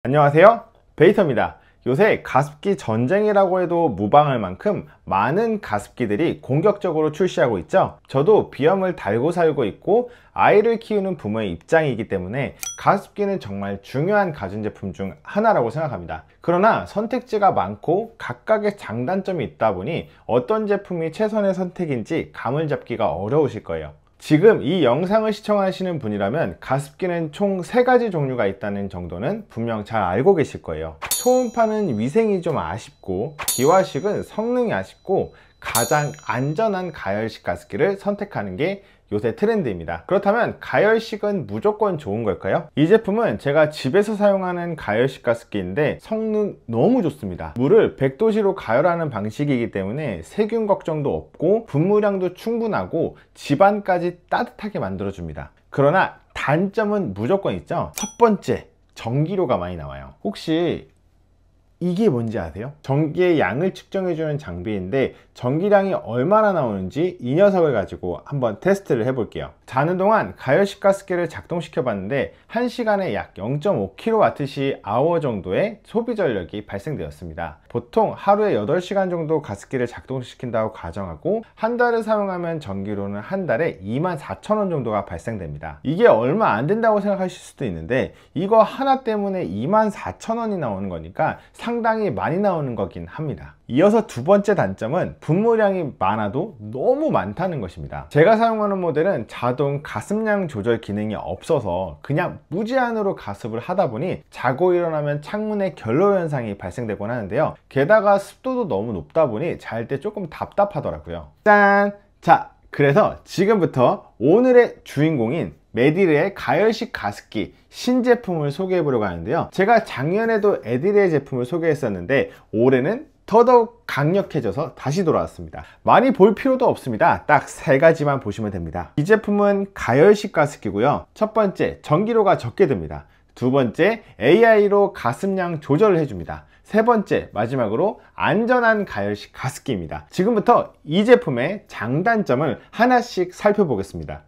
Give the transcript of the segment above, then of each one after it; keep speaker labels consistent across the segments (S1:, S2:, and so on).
S1: 안녕하세요, 베이터입니다. 요새 가습기 전쟁이라고 해도 무방할 만큼 많은 가습기들이 공격적으로 출시하고 있죠. 저도 비염을 달고 살고 있고 아이를 키우는 부모의 입장이기 때문에 가습기는 정말 중요한 가전제품 중 하나라고 생각합니다. 그러나 선택지가 많고 각각의 장단점이 있다 보니 어떤 제품이 최선의 선택인지 감을 잡기가 어려우실 거예요. 지금 이 영상을 시청하시는 분이라면 가습기는 총 3가지 종류가 있다는 정도는 분명 잘 알고 계실 거예요. 초음파는 위생이 좀 아쉽고, 기화식은 성능이 아쉽고, 가장 안전한 가열식 가습기를 선택하는 게 요새 트렌드입니다. 그렇다면 가열식은 무조건 좋은 걸까요? 이 제품은 제가 집에서 사용하는 가열식 가습기인데 성능 너무 좋습니다. 물을 100도씨로 가열하는 방식이기 때문에 세균 걱정도 없고 분무량도 충분하고 집안까지 따뜻하게 만들어줍니다. 그러나 단점은 무조건 있죠. 첫 번째, 전기료가 많이 나와요. 혹시 이게 뭔지 아세요? 전기의 양을 측정해주는 장비인데 전기량이 얼마나 나오는지 이 녀석을 가지고 한번 테스트를 해볼게요. 자는 동안 가열식 가습기를 작동시켜 봤는데 1시간에 약 0.5kWh 정도의 소비 전력이 발생되었습니다. 보통 하루에 8시간 정도 가습기를 작동시킨다고 가정하고 한 달을 사용하면 전기료는 한 달에 24,000원 정도가 발생됩니다. 이게 얼마 안 된다고 생각하실 수도 있는데 이거 하나 때문에 24,000원이 나오는 거니까 상당히 많이 나오는 거긴 합니다. 이어서 두 번째 단점은 분무량이 많아도 너무 많다는 것입니다. 제가 사용하는 모델은 자동 가습량 조절 기능이 없어서 그냥 무제한으로 가습을 하다 보니 자고 일어나면 창문에 결로 현상이 발생되곤 하는데요. 게다가 습도도 너무 높다 보니 잘 때 조금 답답하더라고요. 짠! 자, 그래서 지금부터 오늘의 주인공인 메디르의 가열식 가습기 신제품을 소개해 보려고 하는데요. 제가 작년에도 에디르의 제품을 소개했었는데 올해는 더더욱 강력해져서 다시 돌아왔습니다. 많이 볼 필요도 없습니다. 딱 3가지만 보시면 됩니다. 이 제품은 가열식 가습기고요. 첫 번째, 전기료가 적게 듭니다. 두 번째, AI로 가습량 조절을 해줍니다. 세 번째, 마지막으로 안전한 가열식 가습기입니다. 지금부터 이 제품의 장단점을 하나씩 살펴보겠습니다.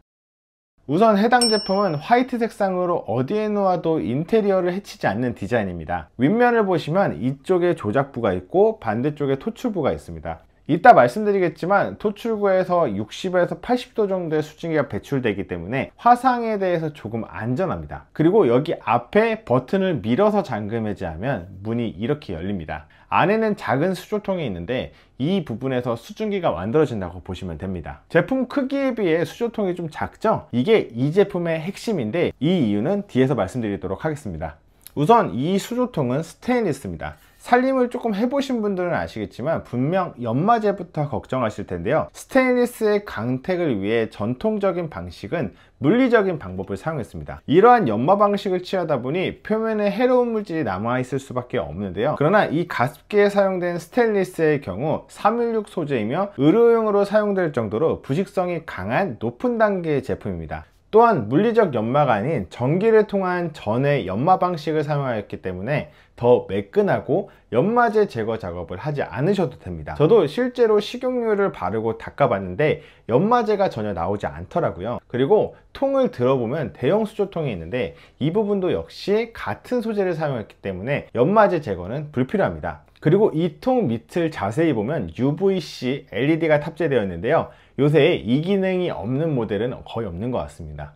S1: 우선 해당 제품은 화이트 색상으로 어디에 놓아도 인테리어를 해치지 않는 디자인입니다. 윗면을 보시면 이쪽에 조작부가 있고 반대쪽에 토출부가 있습니다. 이따 말씀드리겠지만 토출구에서 60에서 80도 정도의 수증기가 배출되기 때문에 화상에 대해서 조금 안전합니다. 그리고 여기 앞에 버튼을 밀어서 잠금 해제하면 문이 이렇게 열립니다. 안에는 작은 수조통이 있는데 이 부분에서 수증기가 만들어진다고 보시면 됩니다. 제품 크기에 비해 수조통이 좀 작죠? 이게 이 제품의 핵심인데 이 이유는 뒤에서 말씀드리도록 하겠습니다. 우선 이 수조통은 스테인리스입니다. 살림을 조금 해보신 분들은 아시겠지만 분명 연마제부터 걱정하실 텐데요. 스테인리스의 강택을 위해 전통적인 방식은 물리적인 방법을 사용했습니다. 이러한 연마 방식을 취하다 보니 표면에 해로운 물질이 남아있을 수밖에 없는데요. 그러나 이 가습기에 사용된 스테인리스의 경우 316 소재이며 의료용으로 사용될 정도로 부식성이 강한 높은 단계의 제품입니다. 또한 물리적 연마가 아닌 전기를 통한 전의 연마 방식을 사용하였기 때문에 더 매끈하고 연마제 제거 작업을 하지 않으셔도 됩니다. 저도 실제로 식용유를 바르고 닦아봤는데 연마제가 전혀 나오지 않더라고요. 그리고 통을 들어보면 대형 수조통이 있는데 이 부분도 역시 같은 소재를 사용했기 때문에 연마제 제거는 불필요합니다. 그리고 이 통 밑을 자세히 보면 UVC LED가 탑재되어 있는데요. 요새 이 기능이 없는 모델은 거의 없는 것 같습니다.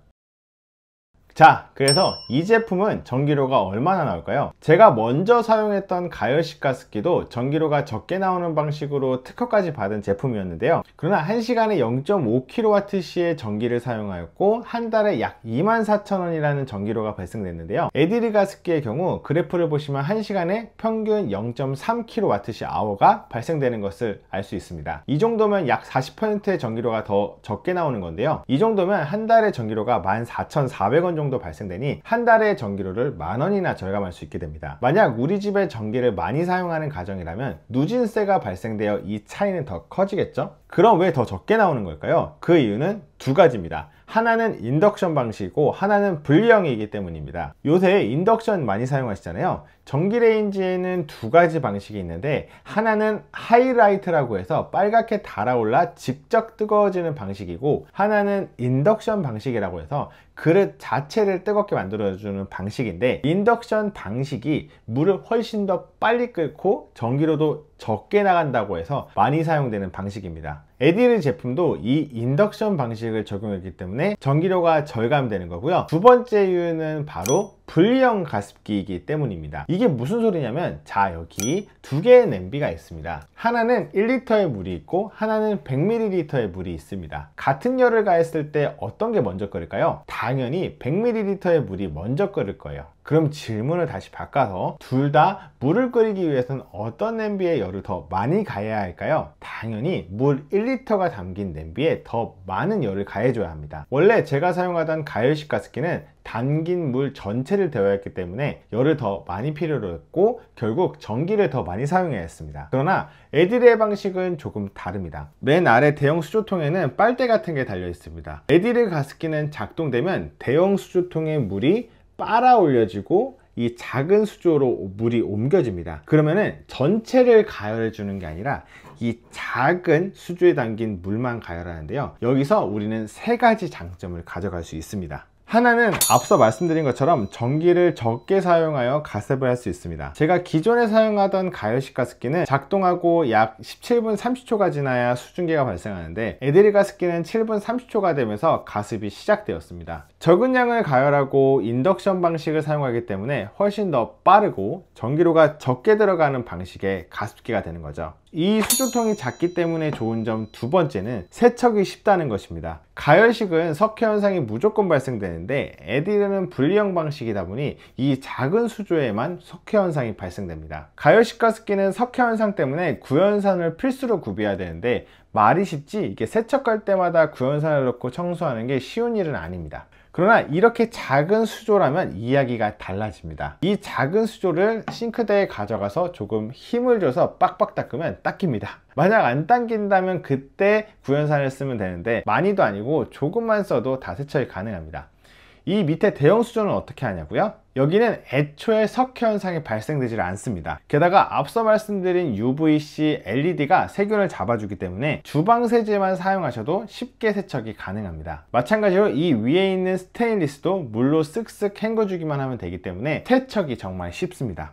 S1: 자, 그래서 이 제품은 전기료가 얼마나 나올까요? 제가 먼저 사용했던 가열식 가습기도 전기료가 적게 나오는 방식으로 특허까지 받은 제품이었는데요. 그러나 1시간에 0.5kWh의 전기를 사용하였고 한 달에 약 24,000원이라는 전기료가 발생됐는데요. 에디르 가습기의 경우 그래프를 보시면 1시간에 평균 0.3kWh가 발생되는 것을 알 수 있습니다. 이 정도면 약 40%의 전기료가 더 적게 나오는 건데요. 이 정도면 한 달에 전기료가 14,400원 정도 발생되니 한 달의 전기료를 10,000원이나 절감할 수 있게 됩니다. 만약 우리 집에 전기를 많이 사용하는 가정이라면 누진세가 발생되어 이 차이는 더 커지겠죠? 그럼 왜 더 적게 나오는 걸까요? 그 이유는 2가지입니다. 하나는 인덕션 방식이고 하나는 분리형이기 때문입니다. 요새 인덕션 많이 사용하시잖아요. 전기레인지에는 2가지 방식이 있는데 하나는 하이라이트라고 해서 빨갛게 달아올라 직접 뜨거워지는 방식이고 하나는 인덕션 방식이라고 해서 그릇 자체를 뜨겁게 만들어주는 방식인데, 인덕션 방식이 물을 훨씬 더 빨리 끓고 전기료도 적게 나간다고 해서 많이 사용되는 방식입니다. 에디르 제품도 이 인덕션 방식을 적용했기 때문에 전기료가 절감되는 거고요. 두 번째 이유는 바로 분리형 가습기이기 때문입니다. 이게 무슨 소리냐면, 자, 여기 두 개의 냄비가 있습니다. 하나는 1리터의 물이 있고 하나는 100ml의 물이 있습니다. 같은 열을 가했을 때 어떤 게 먼저 끓을까요? 당연히 100ml의 물이 먼저 끓을 거예요. 그럼 질문을 다시 바꿔서 둘 다 물을 끓이기 위해서는 어떤 냄비에 열을 더 많이 가해야 할까요? 당연히 물 1리터가 담긴 냄비에 더 많은 열을 가해줘야 합니다. 원래 제가 사용하던 가열식 가습기는 담긴 물 전체를 데워야 했기 때문에 열을 더 많이 필요로 했고 결국 전기를 더 많이 사용해야 했습니다. 그러나 에디르의 방식은 조금 다릅니다. 맨 아래 대형 수조통에는 빨대 같은 게 달려 있습니다. 에디르 가습기는 작동되면 대형 수조통의 물이 빨아 올려지고 이 작은 수조로 물이 옮겨집니다. 그러면은 전체를 가열해 주는 게 아니라 이 작은 수조에 담긴 물만 가열하는데요, 여기서 우리는 세 가지 장점을 가져갈 수 있습니다. 하나는 앞서 말씀드린 것처럼 전기를 적게 사용하여 가습을 할 수 있습니다. 제가 기존에 사용하던 가열식 가습기는 작동하고 약 17분 30초가 지나야 수증기가 발생하는데, 에디르 가습기는 7분 30초가 되면서 가습이 시작되었습니다. 적은 양을 가열하고 인덕션 방식을 사용하기 때문에 훨씬 더 빠르고 전기료가 적게 들어가는 방식의 가습기가 되는 거죠. 이 수조통이 작기 때문에 좋은 점 두 번째는 세척이 쉽다는 것입니다. 가열식은 석회 현상이 무조건 발생되는데 에디르는 분리형 방식이다 보니 이 작은 수조에만 석회 현상이 발생됩니다. 가열식 가습기는 석회 현상 때문에 구연산을 필수로 구비해야 되는데, 말이 쉽지 이게 세척할 때마다 구연산을 넣고 청소하는 게 쉬운 일은 아닙니다. 그러나 이렇게 작은 수조라면 이야기가 달라집니다. 이 작은 수조를 싱크대에 가져가서 조금 힘을 줘서 빡빡 닦으면 닦입니다. 만약 안 당긴다면 그때 구연산을 쓰면 되는데, 많이도 아니고 조금만 써도 다 세척이 가능합니다. 이 밑에 대형 수조는 어떻게 하냐고요? 여기는 애초에 석회 현상이 발생되지 않습니다. 게다가 앞서 말씀드린 UVC LED가 세균을 잡아주기 때문에 주방 세제만 사용하셔도 쉽게 세척이 가능합니다. 마찬가지로 이 위에 있는 스테인리스도 물로 쓱쓱 헹궈주기만 하면 되기 때문에 세척이 정말 쉽습니다.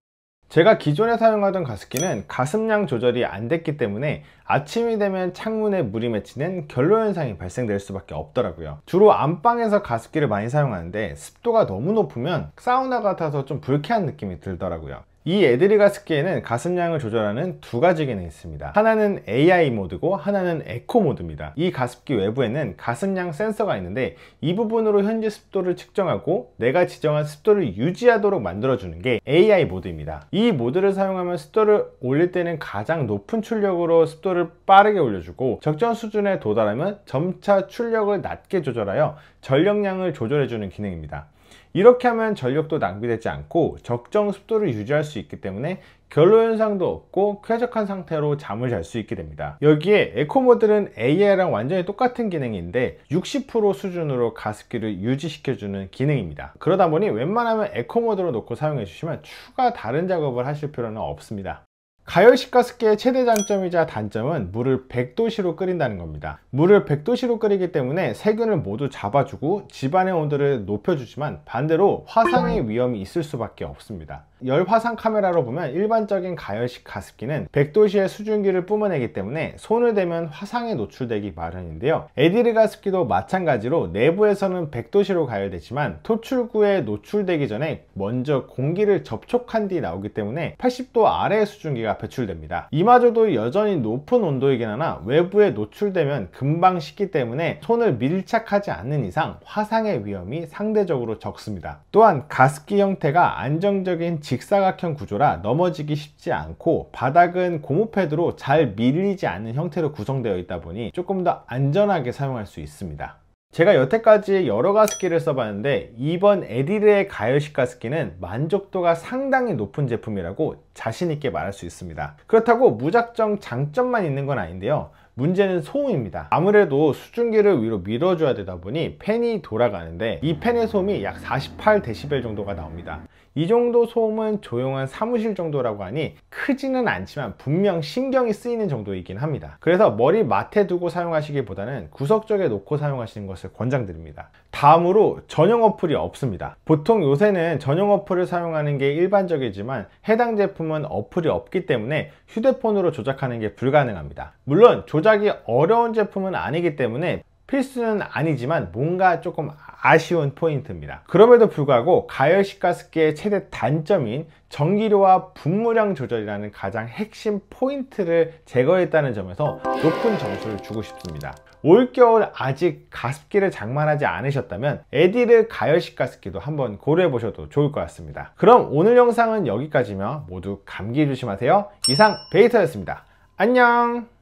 S1: 제가 기존에 사용하던 가습기는 가습량 조절이 안 됐기 때문에 아침이 되면 창문에 물이 맺히는 결로 현상이 발생될 수밖에 없더라고요. 주로 안방에서 가습기를 많이 사용하는데 습도가 너무 높으면 사우나 같아서 좀 불쾌한 느낌이 들더라고요. 이 에디르 가습기에는 가습량을 조절하는 두 가지 기능이 있습니다. 하나는 AI 모드고 하나는 에코 모드입니다. 이 가습기 외부에는 가습량 센서가 있는데, 이 부분으로 현재 습도를 측정하고 내가 지정한 습도를 유지하도록 만들어주는 게 AI 모드입니다. 이 모드를 사용하면 습도를 올릴 때는 가장 높은 출력으로 습도를 빠르게 올려주고, 적정 수준에 도달하면 점차 출력을 낮게 조절하여 전력량을 조절해주는 기능입니다. 이렇게 하면 전력도 낭비되지 않고 적정 습도를 유지할 수 있기 때문에 결로 현상도 없고 쾌적한 상태로 잠을 잘 수 있게 됩니다. 여기에 에코 모드는 AI랑 완전히 똑같은 기능인데 60% 수준으로 가습기를 유지시켜주는 기능입니다. 그러다 보니 웬만하면 에코 모드로 놓고 사용해 주시면 추가 다른 작업을 하실 필요는 없습니다. 가열식 가습기의 최대 장점이자 단점은 물을 100도씨로 끓인다는 겁니다. 물을 100도씨로 끓이기 때문에 세균을 모두 잡아주고 집안의 온도를 높여주지만, 반대로 화상의 위험이 있을 수밖에 없습니다. 열 화상 카메라로 보면 일반적인 가열식 가습기는 100도씨의 수증기를 뿜어내기 때문에 손을 대면 화상에 노출되기 마련인데요, 에디르 가습기도 마찬가지로 내부에서는 100도씨로 가열되지만 토출구에 노출되기 전에 먼저 공기를 접촉한 뒤 나오기 때문에 80도 아래의 수증기가 배출됩니다. 이마저도 여전히 높은 온도이긴 하나 외부에 노출되면 금방 식기 때문에 손을 밀착하지 않는 이상 화상의 위험이 상대적으로 적습니다. 또한 가습기 형태가 안정적인 직사각형 구조라 넘어지기 쉽지 않고, 바닥은 고무 패드로 잘 밀리지 않는 형태로 구성되어 있다 보니 조금 더 안전하게 사용할 수 있습니다. 제가 여태까지 여러 가습기를 써봤는데 이번 에디르의 가열식 가습기는 만족도가 상당히 높은 제품이라고 자신있게 말할 수 있습니다. 그렇다고 무작정 장점만 있는 건 아닌데요, 문제는 소음입니다. 아무래도 수증기를 위로 밀어줘야 되다 보니 팬이 돌아가는데 이 팬의 소음이 약 48dB 정도가 나옵니다. 이 정도 소음은 조용한 사무실 정도라고 하니 크지는 않지만 분명 신경이 쓰이는 정도이긴 합니다. 그래서 머리 맡에 두고 사용하시기보다는 구석쪽에 놓고 사용하시는 것을 권장드립니다. 다음으로 전용 어플이 없습니다. 보통 요새는 전용 어플을 사용하는 게 일반적이지만 해당 제품은 어플이 없기 때문에 휴대폰으로 조작하는 게 불가능합니다. 물론 조작이 어려운 제품은 아니기 때문에 필수는 아니지만 뭔가 조금 아쉬운 포인트입니다. 그럼에도 불구하고 가열식 가습기의 최대 단점인 전기료와 분무량 조절이라는 가장 핵심 포인트를 제거했다는 점에서 높은 점수를 주고 싶습니다. 올겨울 아직 가습기를 장만하지 않으셨다면 에디르 가열식 가습기도 한번 고려해 보셔도 좋을 것 같습니다. 그럼 오늘 영상은 여기까지며 모두 감기 조심하세요. 이상 베이터였습니다. 안녕.